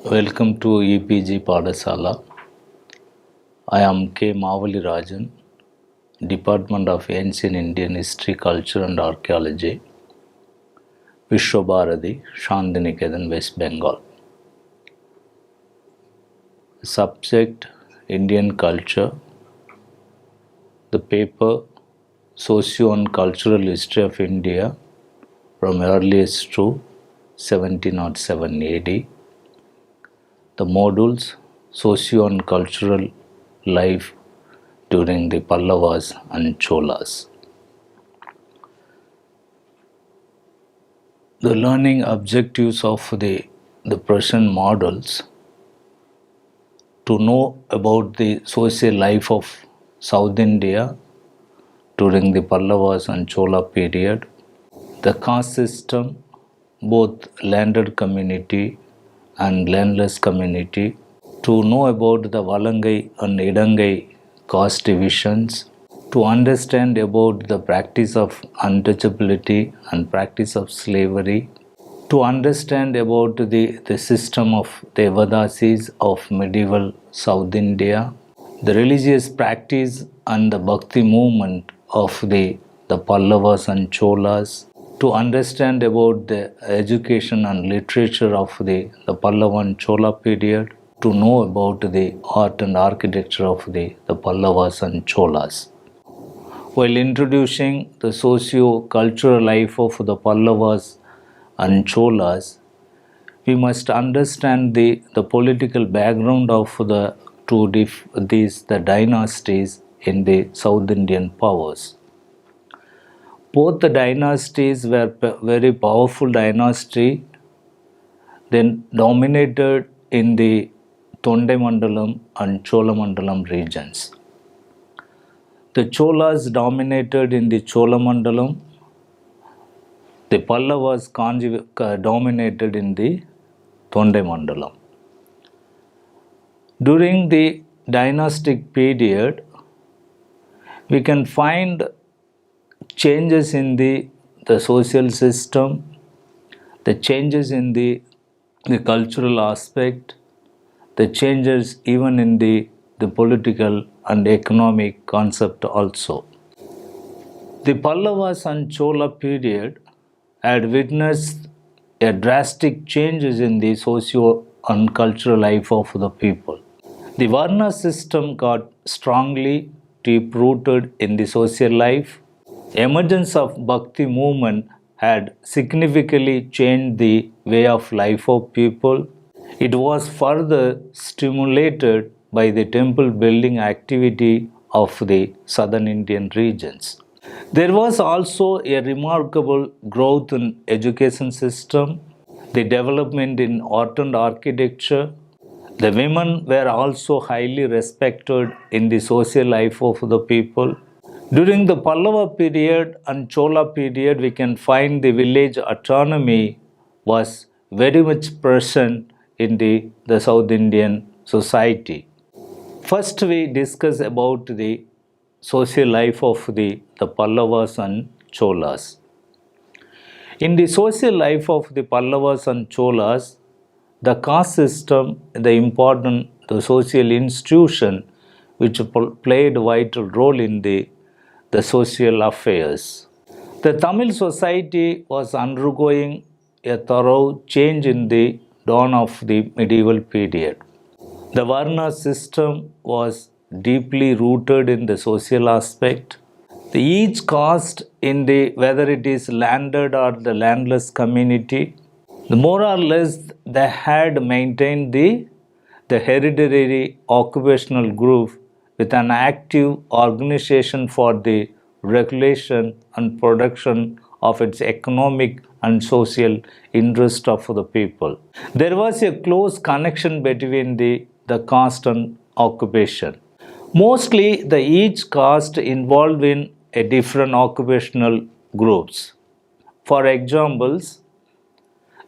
Welcome to EPG Padasala. I am K. Mavali Rajan, Department of Ancient Indian History, Culture and Archaeology, Vishwabharati, Shantiniketan, West Bengal. Subject Indian Culture. The paper Socio and Cultural History of India from earliest to 1707 AD. The modules Socio and Cultural Life during the Pallavas and Cholas. The learning objectives of the present models to know about the social life of South India during the Pallavas and Chola period, the caste system, both landed community and landless community, to know about the Valangai and Idangai caste divisions, to understand about the practice of untouchability and practice of slavery, to understand about the system of Devadasis of medieval South India, the religious practice and the Bhakti movement of the Pallavas and Cholas, to understand about the education and literature of the Pallava and Chola period, to know about the art and architecture of the Pallavas and Cholas. While introducing the socio-cultural life of the Pallavas and Cholas, we must understand the political background of the the dynasties in the South Indian powers. Both the dynasties were very powerful dynasty, then dominated in the Tondemandalam and Cholamandalam regions. The Cholas dominated in the Cholamandalam. The Pallavas dominated in the Tondemandalam. During the dynastic period, we can find changes in the social system, the changes in the cultural aspect, the changes even in the political and economic concept also. The Pallavas and Chola period had witnessed a drastic changes in the socio and cultural life of the people. The Varna system got strongly deep-rooted in the social life. Emergence of Bhakti movement had significantly changed the way of life of people. It was further stimulated by the temple building activity of the southern Indian regions. There was also a remarkable growth in education system, the development in art and architecture. The women were also highly respected in the social life of the people. During the Pallava period and Chola period, we can find the village autonomy was very much present in the South Indian society. First, we discuss about the social life of the Pallavas and Cholas. In the social life of the Pallavas and Cholas, the caste system, the important the social institution which played a vital role in the social affairs. The Tamil society was undergoing a thorough change in the dawn of the medieval period. The Varna system was deeply rooted in the social aspect. Each caste in the whether it is landed or the landless community, the more or less they had maintained the hereditary occupational group with an active organization for the regulation and production of its economic and social interest of the people. There was a close connection between the caste and occupation. Mostly the each caste involved in a different occupational groups. For examples,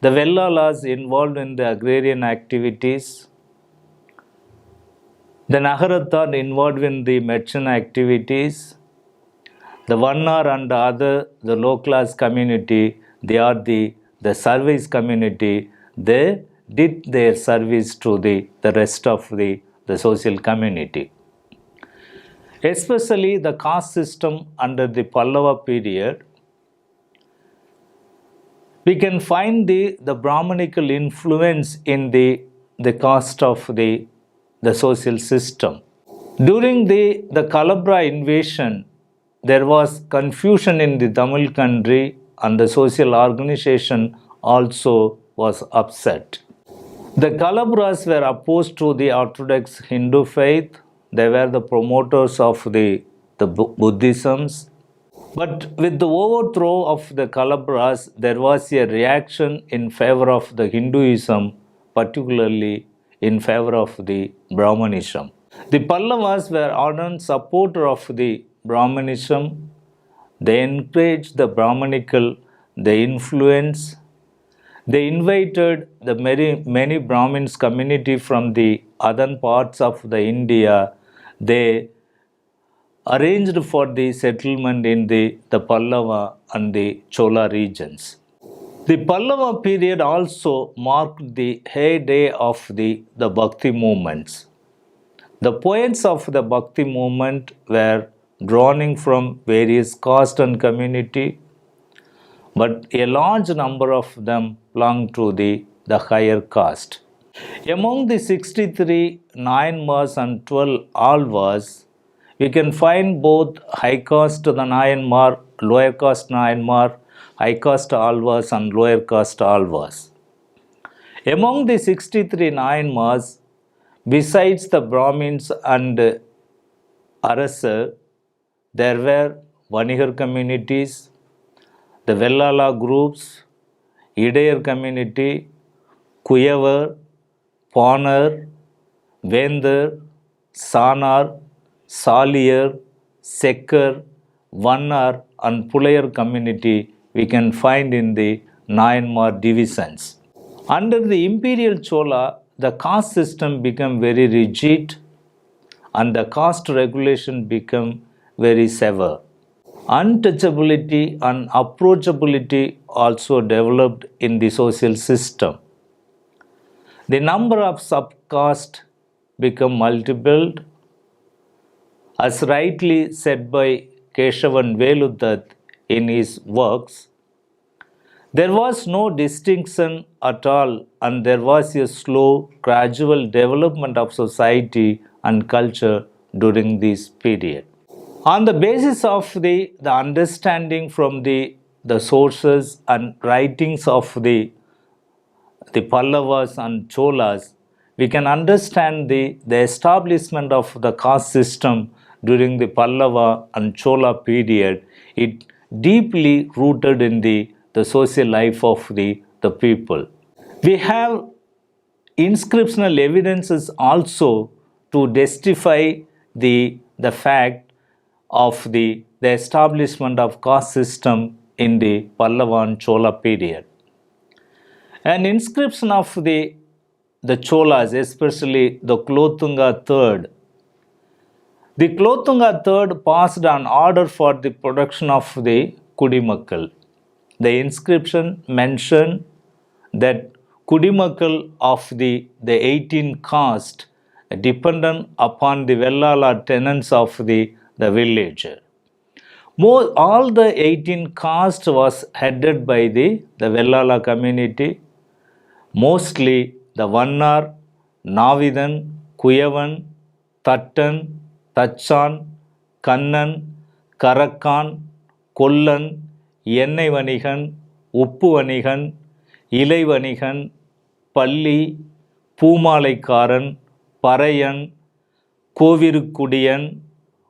the Vellalas involved in the agrarian activities, the Naharatha involved in the merchant activities, the Vannar and the other, the low class community, they are the service community, they did their service to the rest of the social community. Especially the caste system under the Pallava period, we can find the Brahmanical influence in the caste of the social system. During the Calabra invasion, there was confusion in the Tamil country and the social organization also was upset. The Calabras were opposed to the Orthodox Hindu faith. They were the promoters of the Buddhisms. But with the overthrow of the Calabras, there was a reaction in favor of the Hinduism, particularly in favor of the Brahmanism. The Pallavas were ardent supporters of the Brahmanism. They encouraged the Brahmanical, the influence. They invited the many Brahmins community from the other parts of the India. They arranged for the settlement in the Pallava and the Chola regions. The Pallava period also marked the heyday of the Bhakti movements. The poets of the Bhakti movement were drawing from various caste and community, but a large number of them belonged to the higher caste. Among the 63 Nayanmars and 12 Alvars, we can find both high caste the Nayanmar, lower caste Nayanmar, high caste Alvars and lower caste Alvars. Among the 63 Nayanmars, besides the Brahmins and Arasar, there were Vanigar communities, the Vellala groups, Idayar community, Kuyavar, Ponar, Vendar, Sanar, Saliyar, Sekkar, Vannar and Pulayar community we can find in the Nayanmar divisions. Under the imperial Chola, the caste system became very rigid and the caste regulation became very severe. Untouchability and approachability also developed in the social system. The number of subcastes became multiple. As rightly said by Keshavan Veludat in his works, there was no distinction at all and there was a slow, gradual development of society and culture during this period. On the basis of the understanding from the sources and writings of the Pallavas and Cholas, we can understand the establishment of the caste system during the Pallava and Chola period. It deeply rooted in the social life of the people. We have inscriptional evidences also to testify the fact of the establishment of caste system in the Pallava and Chola period. An inscription of the Cholas, especially the Kulothunga III. The Kulothunga III passed an order for the production of the Kudimakkal. The inscription mentioned that Kudimakkal of the 18 caste dependent upon the Vellala tenants of the village. All the 18 caste was headed by the Vellala community, mostly the Vannar, Navidan, Kuyavan, Tattan, Tachan, Kannan, Karakkan, Kollan, Yennai Vanigan, Uppu Vanigan, Ilai Vanigan, Palli, Poomalaikkaaran, Parayan, Kovirukudiyan,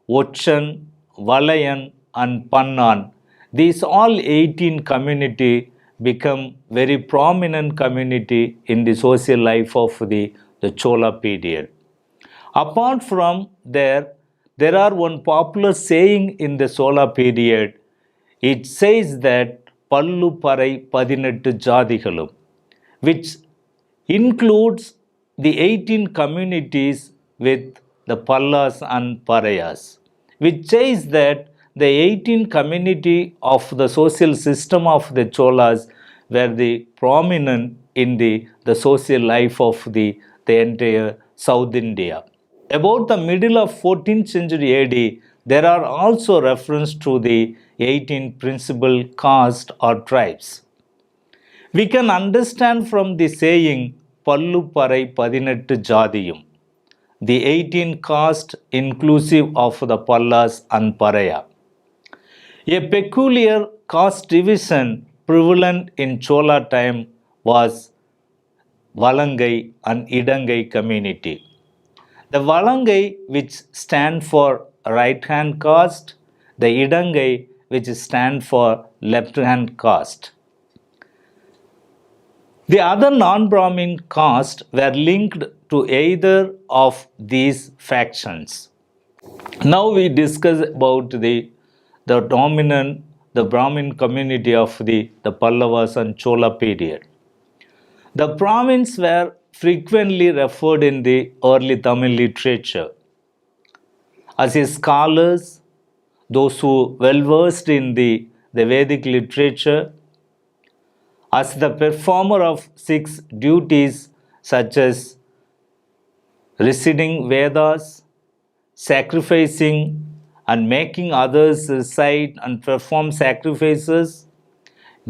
Otchan, Valayan and Pannan. These all 18 community become very prominent community in the social life of the Chola period. Apart from there are one popular saying in the Chola period. It says that Pallu Parai Padinettu Jadigalum, which includes the 18 communities with the Pallas and Parayas, which says that the 18 community of the social system of the Cholas were the prominent in the social life of the entire South India. About the middle of 14th century AD, there are also reference to the 18 principal caste or tribes. We can understand from the saying Pallu Parai Padinettu Jadiyum, the 18 caste inclusive of the Pallas and Paraya. A peculiar caste division prevalent in Chola time was Valangai and Idangai community. The Valangai, which stand for right hand caste, the Idangai, which stand for left hand caste. The other non-Brahmin caste were linked to either of these factions. Now we discuss about the dominant, the Brahmin community of the Pallavas and Chola period. The Brahmins were frequently referred in the early Tamil literature as scholars, those who well versed in the Vedic literature, as the performer of 6 duties such as reciting Vedas, sacrificing and making others recite and perform sacrifices,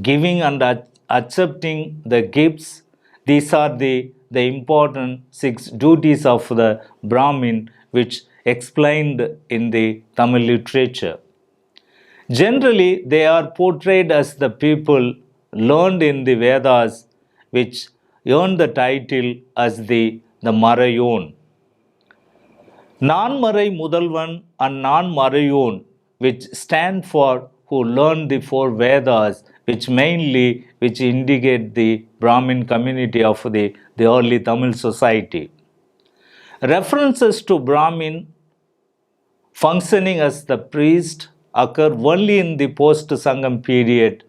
giving and accepting the gifts. These are the important 6 duties of the Brahmin which explained in the Tamil literature. Generally, they are portrayed as the people learned in the Vedas which earned the title as the Marayon. Non-Marai Mudalvan and Non-Marayon, which stand for who learned the 4 Vedas, which indicate the Brahmin community of the early Tamil society. References to Brahmin functioning as the priest occur only in the post-Sangam period,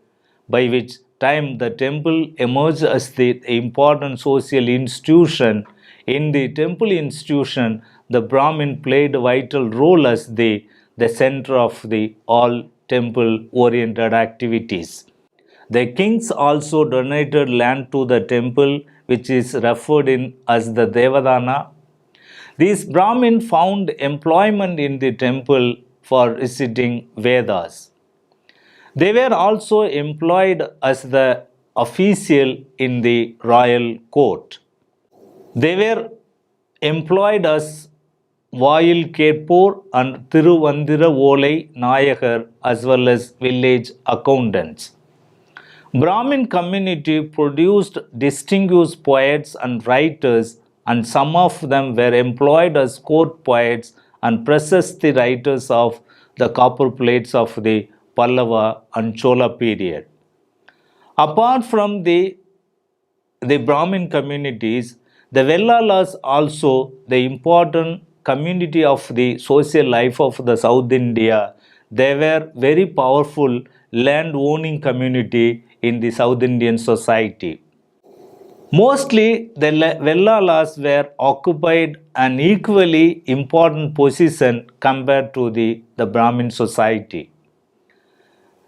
by which time the temple emerged as the important social institution. In the temple institution, the Brahmin played a vital role as the center of the all temple-oriented activities. The kings also donated land to the temple, which is referred in as the Devadana. These Brahmin found employment in the temple for reciting Vedas. They were also employed as the official in the royal court. They were employed as Vayil Kerpur and Tiruvandira Volai Nayakar as well as village accountants. Brahmin community produced distinguished poets and writers, and some of them were employed as court poets and Prasasti writers of the copper plates of the Pallava and Chola period. Apart from the Brahmin communities, the Vellalas also the important community of the social life of the South India. They were very powerful land owning community in the South Indian society. Mostly the Vellalas were occupied an equally important position compared to the Brahmin society.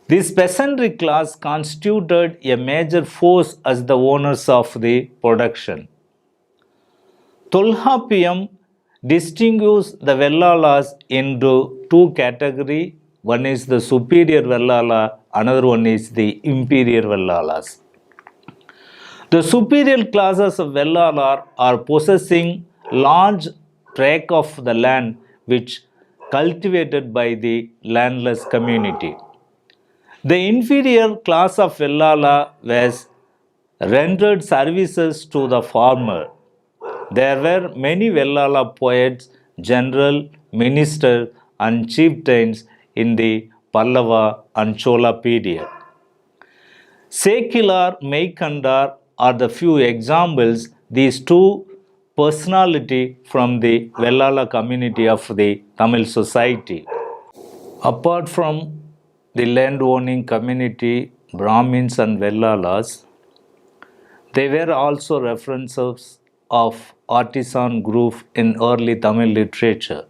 This peasantry class constituted a major force as the owners of the production. Tolhapiyam distinguishes the Vellalas into 2 categories. One is the superior Vellala, another one is the inferior Vellalas. The superior classes of Vellala are possessing large tract of the land which cultivated by the landless community. The inferior class of Vellala was rendered services to the farmer. There were many Vellala poets, general, ministers and chieftains in the Pallava and Chola period. Sekilar, Meikandar are the few examples. These 2 personalities from the Vellala community of the Tamil society. Apart from the land owning community, Brahmins and Vellalas, they were also references of artisan group in early Tamil literature.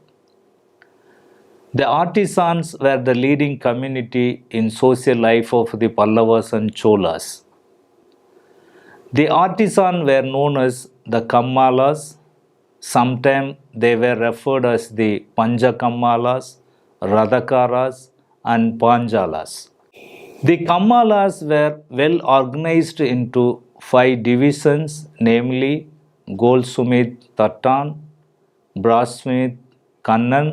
The artisans were the leading community in social life of the Pallavas and Cholas. The artisans were known as the Kammalas. Sometimes they were referred as the Panchakammalas, Radhakaras, and Panjalas. The Kammalas were well organized into 5 divisions, namely Goldsmith Tattan, Brassmith Kannan,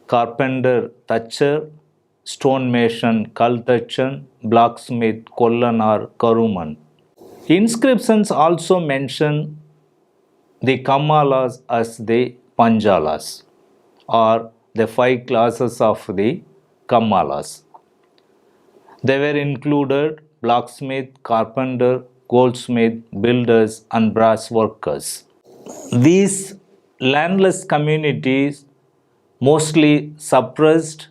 Carpenter Thatcher, Stonemason Kaltachan, Blacksmith Kollan or Karuman. Inscriptions also mention the Kammalas as the Panjalas or the 5 classes of the Kammalas. They were included blacksmith, carpenter, goldsmith, builders, and brass workers. These landless communities, mostly suppressed,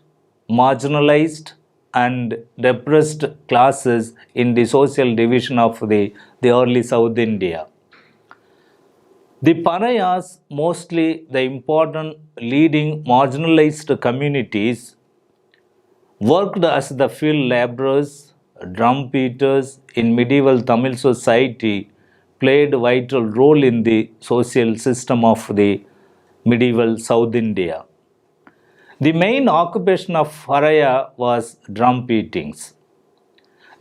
marginalized, and depressed classes in the social division of the early South India. The Parayas, mostly the important leading marginalized communities, worked as the field laborers, drum beaters in medieval Tamil society, played a vital role in the social system of the medieval South India. The main occupation of Paraya was drum beatings.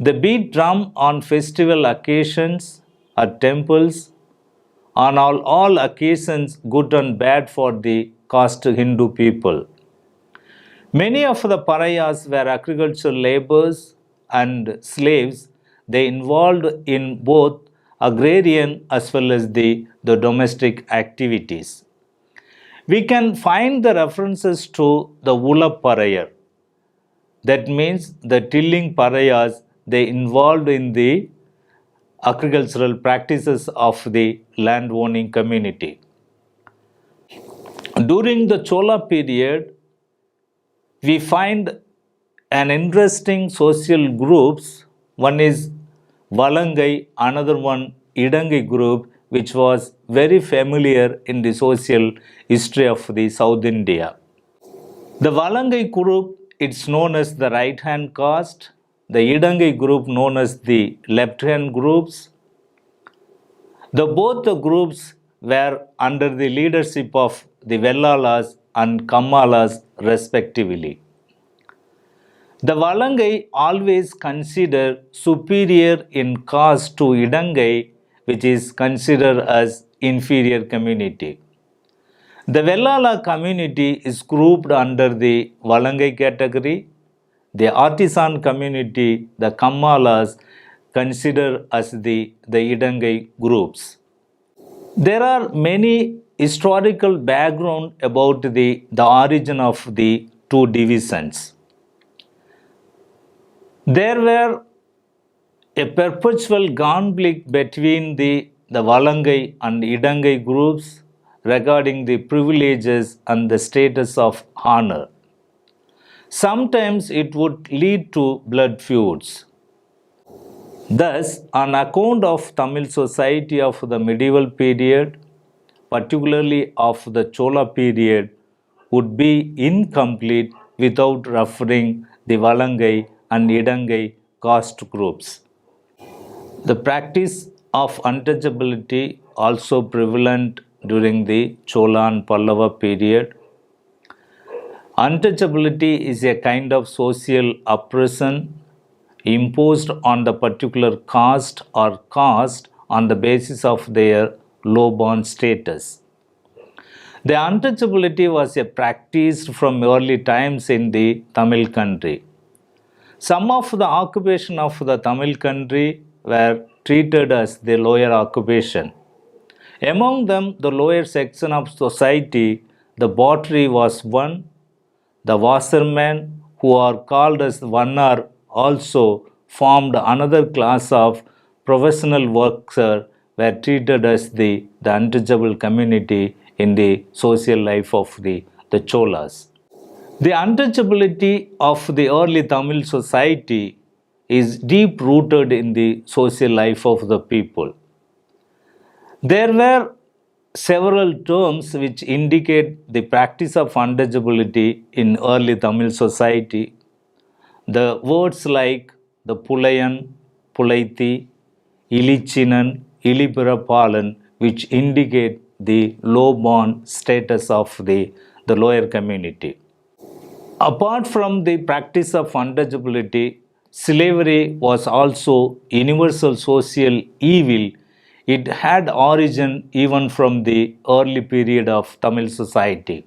They beat drum on festival occasions, at temples, on all occasions, good and bad for the caste Hindu people. Many of the Parayas were agricultural laborers and slaves. They involved in both agrarian as well as the domestic activities. We can find the references to the Ula Parayar. That means the tilling Parayas, they involved in the agricultural practices of the land owning community. During the Chola period, we find an interesting social groups. One is Valangai, another one Idangai group, which was very familiar in the social history of the South India. The Valangai group, it's known as the right hand caste. The Idangai group known as the left hand groups. Both the groups were under the leadership of the Vellalas and Kammalas respectively. The Valangai always considered superior in caste to Idangai, which is considered as inferior community. The Vellala community is grouped under the Valangai category. The artisan community, the Kammalas, considered as the Idangai groups. There are many historical background about the origin of the 2 divisions. There were a perpetual conflict between the Valangai and Idangai groups regarding the privileges and the status of honor. Sometimes it would lead to blood feuds. Thus, on account of Tamil society of the medieval period, particularly of the Chola period, would be incomplete without referring the Valangai and Idangai caste groups. The practice of untouchability also prevalent during the Chola and Pallava period. Untouchability is a kind of social oppression imposed on the particular caste or caste on the basis of their low-born status. The untouchability was a practice from early times in the Tamil country. Some of the occupation of the Tamil country were treated as the lower occupation. Among them, the lower section of society, the botry was one. The washermen, who are called as Vannar, also formed another class of professional workers were treated as the untouchable community in the social life of the Cholas. The untouchability of the early Tamil society is deep rooted in the social life of the people. There were several terms which indicate the practice of untouchability in early Tamil society. The words like the Pulayan, Pulaithi, Ilichinan, Ilipirapalan, which indicate the low-born status of the lower community. Apart from the practice of untouchability, slavery was also universal social evil. It had origin even from the early period of Tamil society.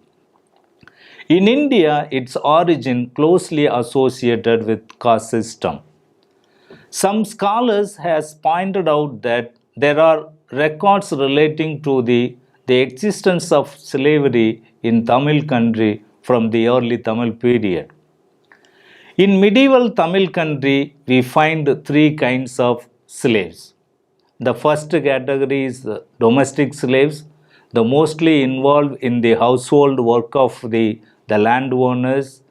In India, its origin closely associated with caste system. Some scholars has pointed out that there are records relating to the existence of slavery in Tamil country from the early Tamil period. In medieval Tamil country, we find three kinds of slaves. The first category is domestic slaves, the mostly involved in the household work of the landowners.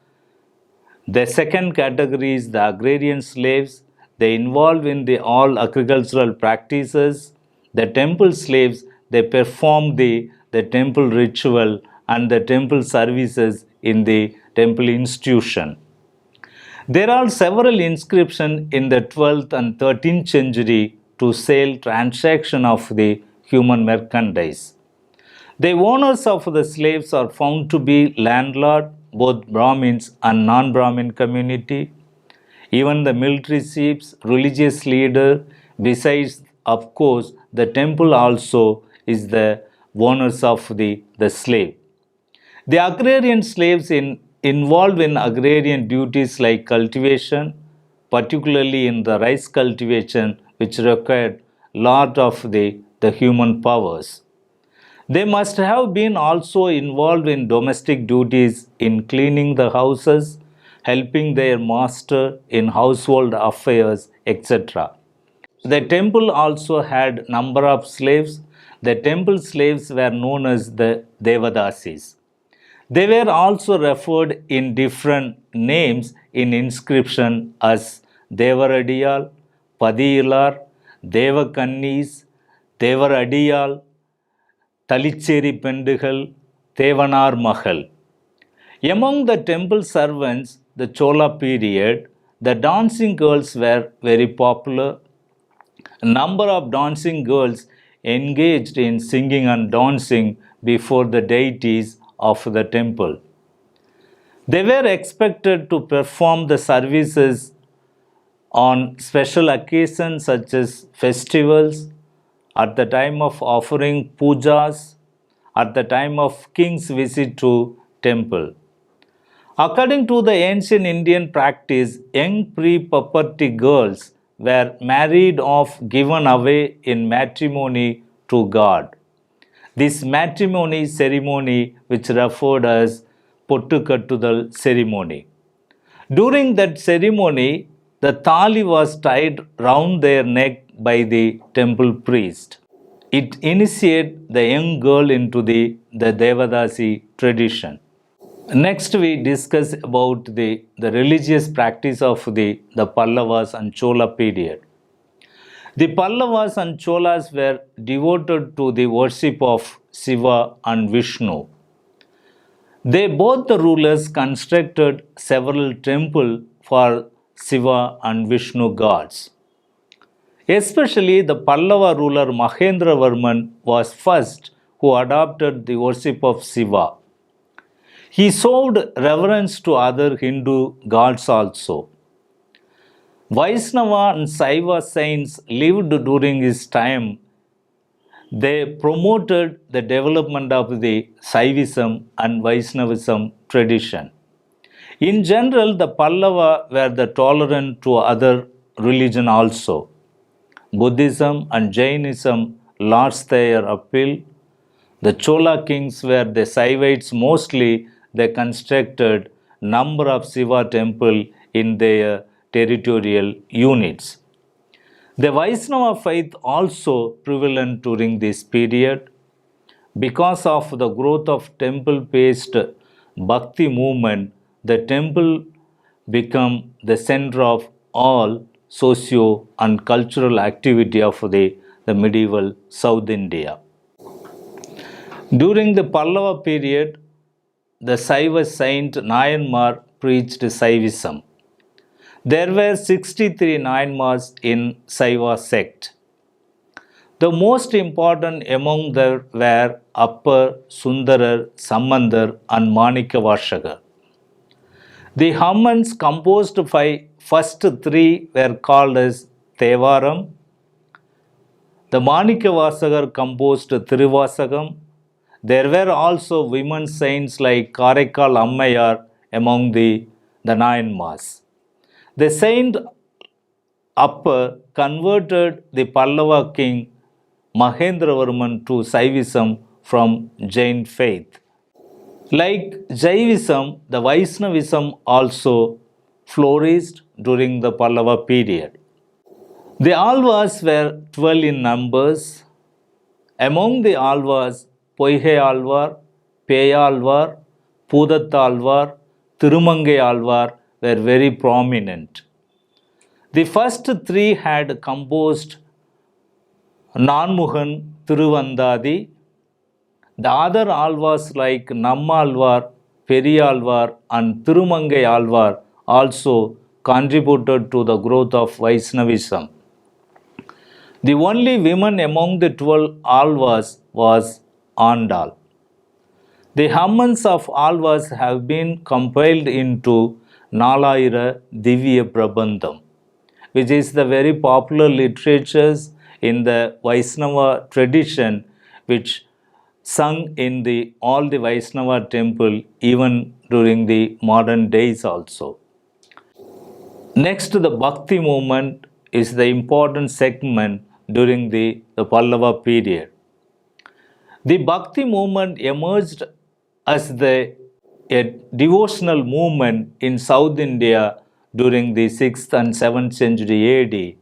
The second category is the agrarian slaves. They involve in the all agricultural practices. The temple slaves, they perform the temple ritual and the temple services in the temple institution. There are several inscriptions in the 12th and 13th century to sell transaction of the human merchandise. The owners of the slaves are found to be landlord, both Brahmins and non-Brahmin community. Even the military chiefs, religious leader, besides, of course, the temple also is the owners of the slave. The agrarian slaves involved in agrarian duties like cultivation, particularly in the rice cultivation, which required lot of the human powers. They must have been also involved in domestic duties in cleaning the houses, helping their master in household affairs, etc. The temple also had number of slaves. The temple slaves were known as the Devadasis. They were also referred in different names in inscription as Devaradiyal, Padiyalar, Devakannis, Devaradiyal, Talicheri Pendugal, Tevanar Mahal. Among the temple servants, the Chola period, the dancing girls were very popular. A number of dancing girls engaged in singing and dancing before the deities of the temple. They were expected to perform the services on special occasions such as festivals, at the time of offering pujas, at the time of king's visit to temple. According to the ancient Indian practice, young pre-puberty girls were married off, given away in matrimony to God. This matrimony ceremony, which referred as Pottukattudal ceremony. During that ceremony, the thali was tied round their neck by the temple priest. It initiated the young girl into the Devadasi tradition. Next, we discuss about the religious practice of the Pallavas and Chola period. The Pallavas and Cholas were devoted to the worship of Shiva and Vishnu. They both the rulers constructed several temples for Shiva and Vishnu gods. Especially the Pallava ruler Mahendravarman was first who adopted the worship of Shiva. He showed reverence to other Hindu gods also. Vaishnava and Saiva saints lived during his time. They promoted the development of the Saivism and Vaishnavism tradition. In general, the Pallava were the tolerant to other religion also. Buddhism and Jainism lost their appeal. The Chola kings were the Saivites mostly. They constructed number of Shiva temple in their territorial units. The Vaishnava faith also prevalent during this period. Because of the growth of temple-based bhakti movement, the temple became the center of all socio and cultural activity of the medieval South India. During the Pallava period, the Saiva saint Nayanmar preached Saivism. There were 63 Nayanmars in Saiva sect. The most important among them were Appar, Sundarar, Sambandar and Manikavashakar. The Hammans composed first three were called as Tevaram. The Manikavasakar composed Tiruvasakam. There were also women saints like Karaikal Ammayar among the Nayanmas. The saint Appar converted the Pallava king Mahendravarman to Saivism from Jain faith. Like Jaivism, the Vaishnavism also flourished during the Pallava period. The Alvas were 12 in numbers. Among the Alvas, Poihe Alvar, Peyalvar, Pudattalvar, Tirumangai Alvar were very prominent. The first three had composed Nanmugan Tiruvandadi. The other Alvars like Nammalvar, Periyalvar and Tirumangai Alvar also contributed to the growth of Vaishnavism. The only woman among the 12 Alvars was Andal. The Hammans of Alvars have been compiled into Nalayira Divya Prabandham, which is the very popular literatures in the Vaishnava tradition, which sung in all the Vaishnava temple even during the modern days also. Next, the Bhakti movement is the important segment during the Pallava period. The Bhakti movement emerged as a devotional movement in South India during the 6th and 7th century AD,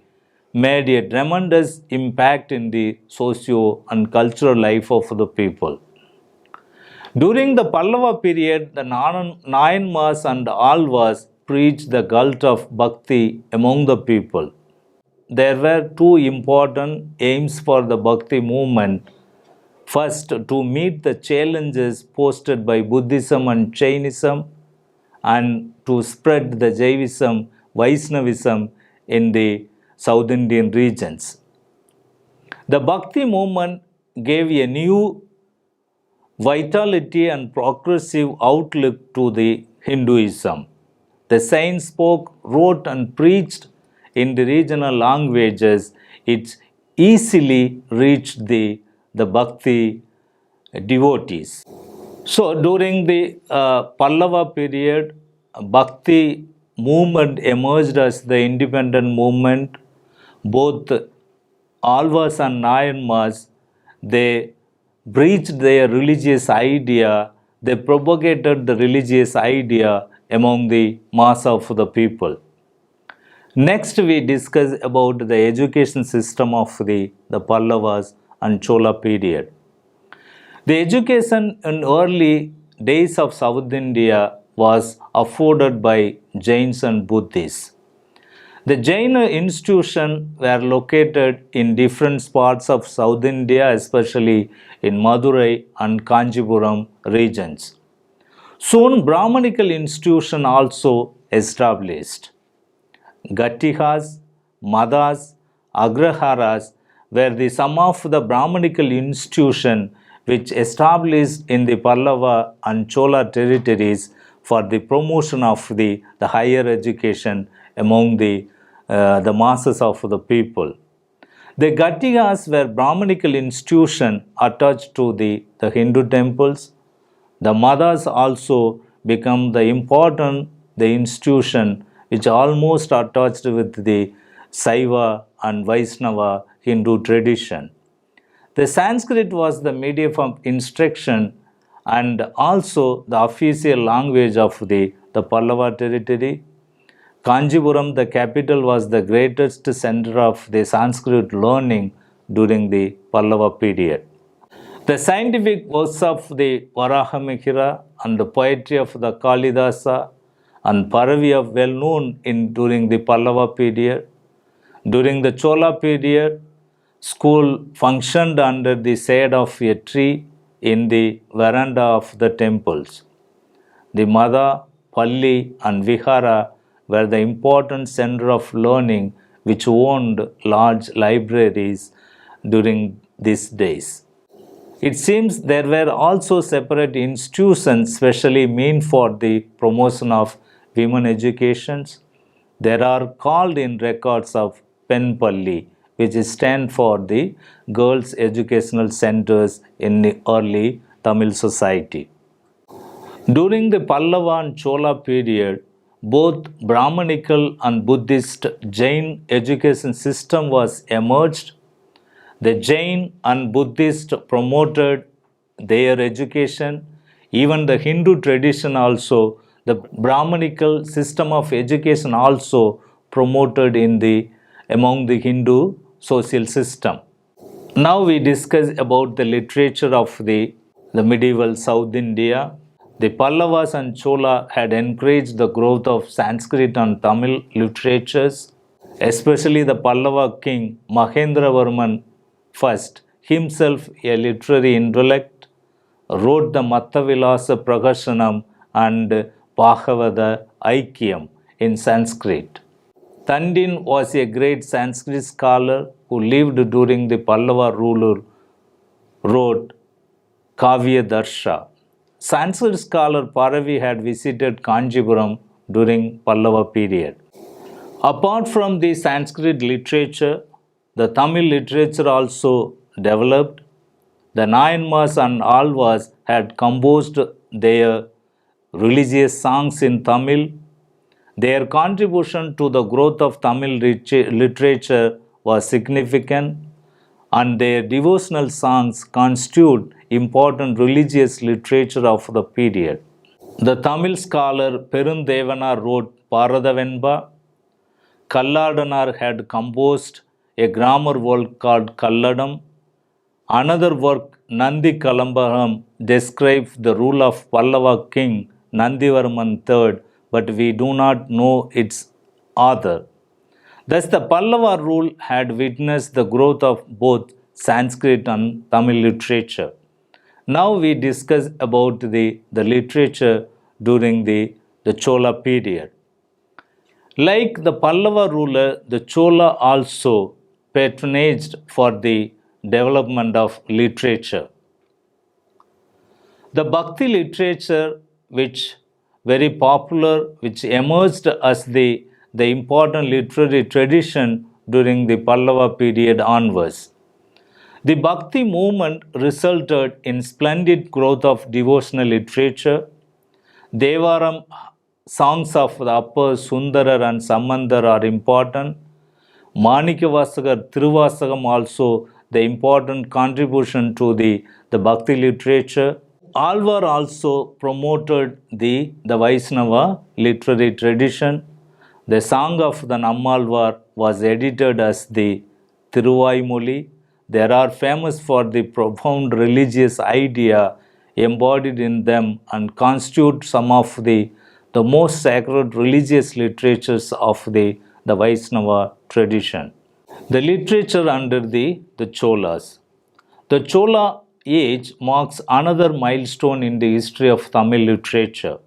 made a tremendous impact in the socio and cultural life of the people. During the Pallava period, the Nayanmas and Alvas preached the cult of Bhakti among the people. There were two important aims for the Bhakti movement. First, to meet the challenges posed by Buddhism and Jainism, and to spread the Jaivism, Vaishnavism in the South Indian regions. The Bhakti movement gave a new vitality and progressive outlook to the Hinduism. The saints spoke, wrote, and preached in the regional languages. It easily reached the Bhakti devotees. So, during the Pallava period, Bhakti movement emerged as the independent movement. Both Alvas and Nayanmas, they preached their religious idea, they propagated the religious idea among the mass of the people. Next, we discuss about the education system of the Pallavas and Chola period. The education in early days of South India was afforded by Jains and Buddhists. The Jain institutions were located in different parts of South India, especially in Madurai and Kanchipuram regions. Soon, Brahmanical institution also established. Gattihas, Madas, Agraharas were some of the Brahmanical institutions which established in the Pallava and Chola territories for the promotion of the higher education among the masses of the people. The Gattihas were Brahmanical institutions attached to the Hindu temples. The Madas also become the important institution which almost attached with the Saiva and Vaishnava Hindu tradition. The Sanskrit was the medium of instruction and also the official language of the Pallava territory. Kanchipuram, the capital, was the greatest center of the Sanskrit learning during the Pallava period. The scientific works of the Varahamihira and the poetry of the Kalidasa and Paravi are well known during the Pallava period. During the Chola period, school functioned under the shade of a tree in the veranda of the temples. The Mada, Palli and Vihara were the important center of learning which owned large libraries during these days. It seems there were also separate institutions specially meant for the promotion of women educations. There are called in records of Penpalli, which stand for the Girls' Educational Centers in the early Tamil society. During the Pallava and Chola period, both Brahmanical and Buddhist Jain education system was emerged. The Jain and Buddhist promoted their education. Even the Hindu tradition also, the Brahmanical system of education also promoted in the among the Hindu social system. Now we discuss about the literature of the medieval South India. The Pallavas and Chola had encouraged the growth of Sanskrit and Tamil literatures, especially the Pallava king Mahendravarman I, himself a literary intellect, wrote the Mattavilasa Prakashanam and Bhagavata Aikyam in Sanskrit. Tandin was a great Sanskrit scholar who lived during the Pallava ruler, wrote Kavya Darsha. Sanskrit scholar Paravi had visited Kanjipuram during Pallava period. Apart from the Sanskrit literature, the Tamil literature also developed. The Nayanmars and Alvars had composed their religious songs in Tamil. Their contribution to the growth of Tamil literature was significant, and their devotional songs constitute important religious literature of the period. The Tamil scholar Perundevanar wrote Paradavenba. Kalladanar had composed a grammar work called Kalladam. Another work, Nandi Kalambaham, describes the rule of Pallava king Nandivarman III, but we do not know its author. Thus, the Pallava rule had witnessed the growth of both Sanskrit and Tamil literature. Now we discuss about the literature during the Chola period. Like the Pallava ruler, the Chola also patronaged for the development of literature. The Bhakti literature, which very popular, which emerged as the important literary tradition during the Pallava period onwards. The Bhakti movement resulted in splendid growth of devotional literature. Devaram songs of the Upper Sundarar and Samandar are important. Manikavasagar, Thiruvasagam also the important contribution to the Bhakti literature. Alvar also promoted the Vaishnava literary tradition. The song of the Nammalvar was edited as the Thiruvaimoli. They are famous for the profound religious idea embodied in them and constitute some of the most sacred religious literatures of the Vaishnava tradition. The literature under the Cholas. The Chola age marks another milestone in the history of Tamil literature.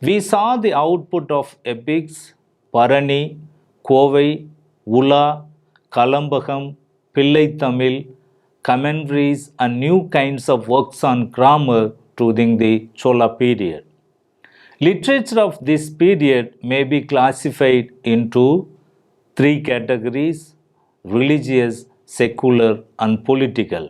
We saw the output of epics, Parani, Kovai, Ula, Kalambagam, Pillai Tamil, commentaries, and new kinds of works on grammar during the Chola period. Literature of this period may be classified into three categories: religious, secular, and political.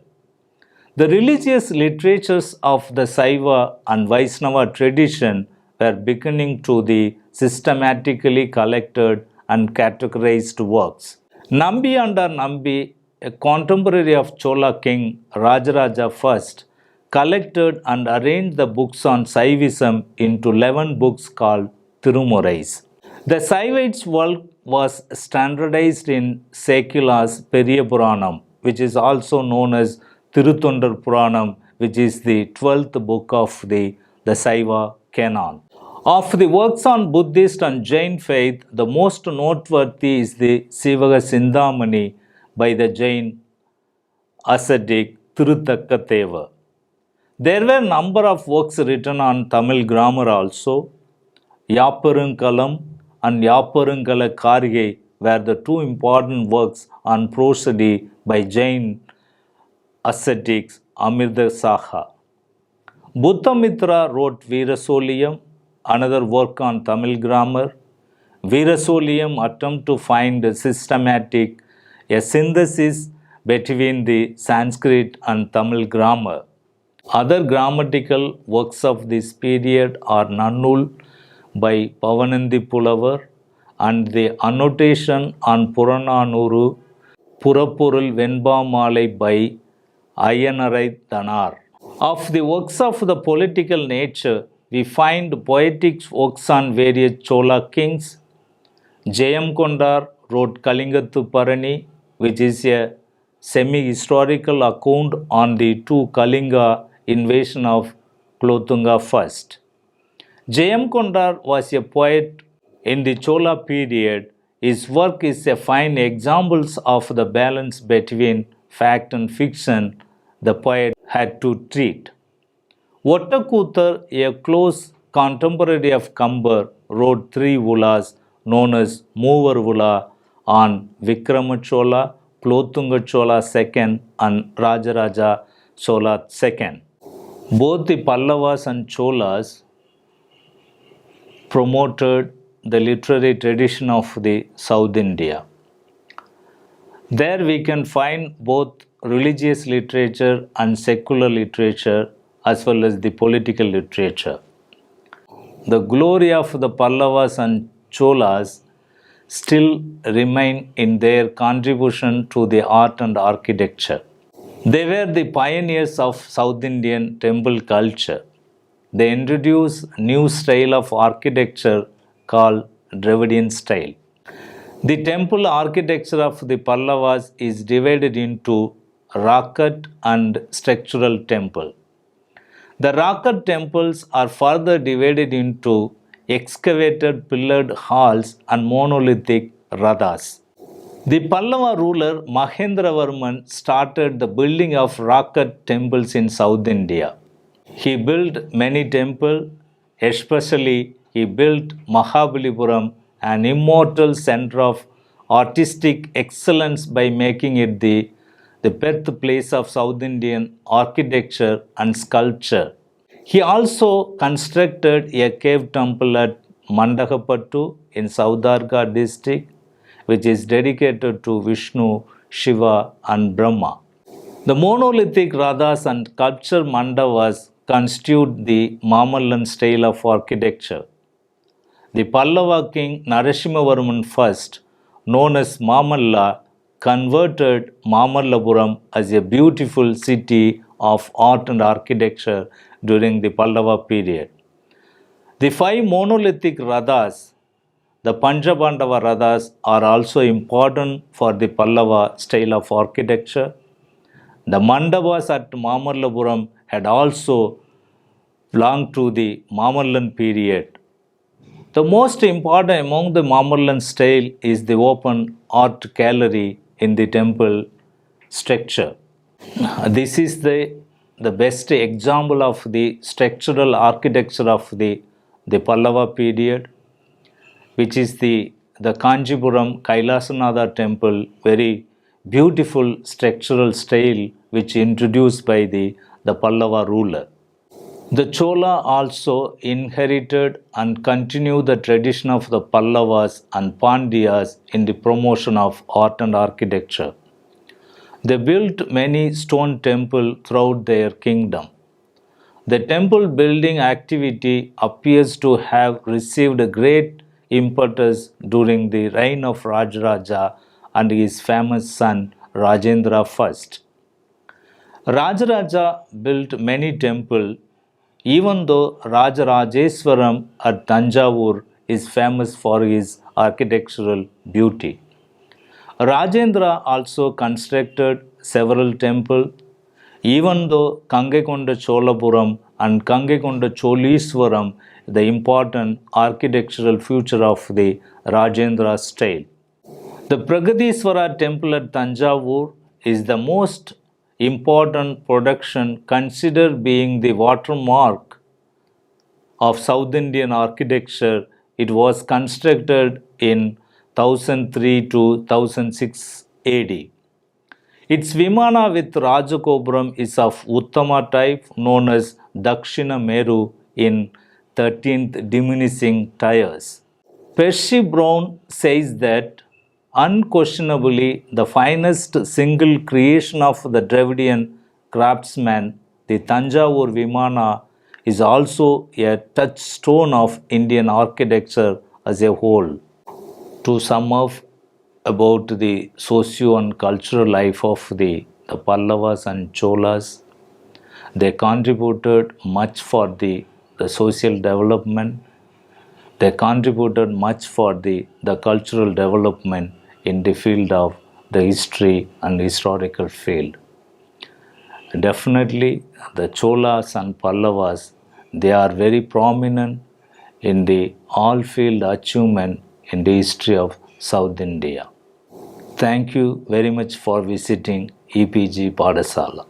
The religious literatures of the Saiva and Vaishnava tradition were beginning to the systematically collected and categorized works. Nambi Andar Nambi, a contemporary of Chola king Rajaraja I, collected and arranged the books on Saivism into 11 books called Tirumurais. The Saivites' work was standardized in Sekula's Periya Puranam, which is also known as Tirutondar Puranam, which is the 12th book of the Saiva canon. Of the works on Buddhist and Jain faith, the most noteworthy is the Sivaga Sindhamani by the Jain ascetic Tiruthakkadeva. There were a number of works written on Tamil grammar also. Yapparunkalam and Yapparunkala Karge were the two important works on prosody by Jain ascetics Amirda Saha. Buddhamitra wrote Veerasoliyam, another work on Tamil grammar. Veerasoliyam attempt to find a synthesis between the Sanskrit and Tamil grammar. Other grammatical works of this period are Nannul by Pavanandi Pulavar and the annotation on Purananuru Purapurul Venbamalai by Ayanarai Danar. Of the works of the political nature, we find poetic works on various Chola kings. Jayam Kondar wrote Kalingathu Parani, which is a semi-historical account on the two Kalinga invasion of Klotunga first. Jayam Kondar was a poet in the Chola period. His work is a fine example of the balance between fact and fiction the poet had to treat. Ottakuthar, a close contemporary of Kambar, wrote three ulas known as Moovar Ula on Vikrama Chola, Klotunga Chola II and Rajaraja Chola II. Both the Pallavas and Cholas promoted the literary tradition of the South India. There we can find both religious literature and secular literature as well as the political literature. The glory of the Pallavas and Cholas still remain in their contribution to the art and architecture. They were the pioneers of South Indian temple culture. They introduced a new style of architecture called Dravidian style. The temple architecture of the Pallavas is divided into Rakat and structural temple. The Rakat temples are further divided into excavated pillared halls and monolithic rathas. The Pallava ruler Mahendravarman started the building of Rakat temples in South India. He built many temples, especially he built Mahabalipuram, an immortal center of artistic excellence by making it the birthplace of South Indian architecture and sculpture. He also constructed a cave temple at Mandakapattu in Saudarga district, which is dedicated to Vishnu, Shiva, and Brahma. The monolithic rathas and sculpture mandavas constitute the Mamallan style of architecture. The Pallava king Narasimhavarman I, known as Mamalla, converted Mamallapuram as a beautiful city of art and architecture during the Pallava period. The five monolithic rathas, the Panjapandava rathas, are also important for the Pallava style of architecture. The mandavas at Mamallapuram had also belonged to the Mamallan period. The most important among the Mamallan style is the open art gallery in the temple structure. This is the best example of the structural architecture of the Pallava period, which is the Kanchipuram Kailasanatha temple, very beautiful structural style which introduced by the Pallava ruler. The Chola also inherited and continued the tradition of the Pallavas and Pandyas in the promotion of art and architecture. They built many stone temples throughout their kingdom. The temple building activity appears to have received a great impetus during the reign of Rajaraja and his famous son Rajendra I. Rajaraja built many temples, even though Rajarajeswaram at Tanjavur is famous for his architectural beauty. Rajendra also constructed several temples, even though Kangekonda Cholapuram and Kangekonda Choleswaram, the important architectural feature of the Rajendra style. The Pragadiswara temple at Tanjavur is the most important production considered being the watermark of South Indian architecture. It was constructed in 1003 to 1006 AD. Its Vimana with Rajakobram is of Uttama type known as Dakshina Meru in 13th diminishing tiers. Percy Brown says that unquestionably the finest single creation of the Dravidian craftsman, the Tanjavur Vimana, is also a touchstone of Indian architecture as a whole. To sum up about the socio and cultural life of the Pallavas and Cholas, they contributed much for the social development. They contributed much for the cultural development in the field of the history and historical field. Definitely, the Cholas and Pallavas, they are very prominent in the all field achievement in the history of South India. Thank you very much for visiting EPG Padasala.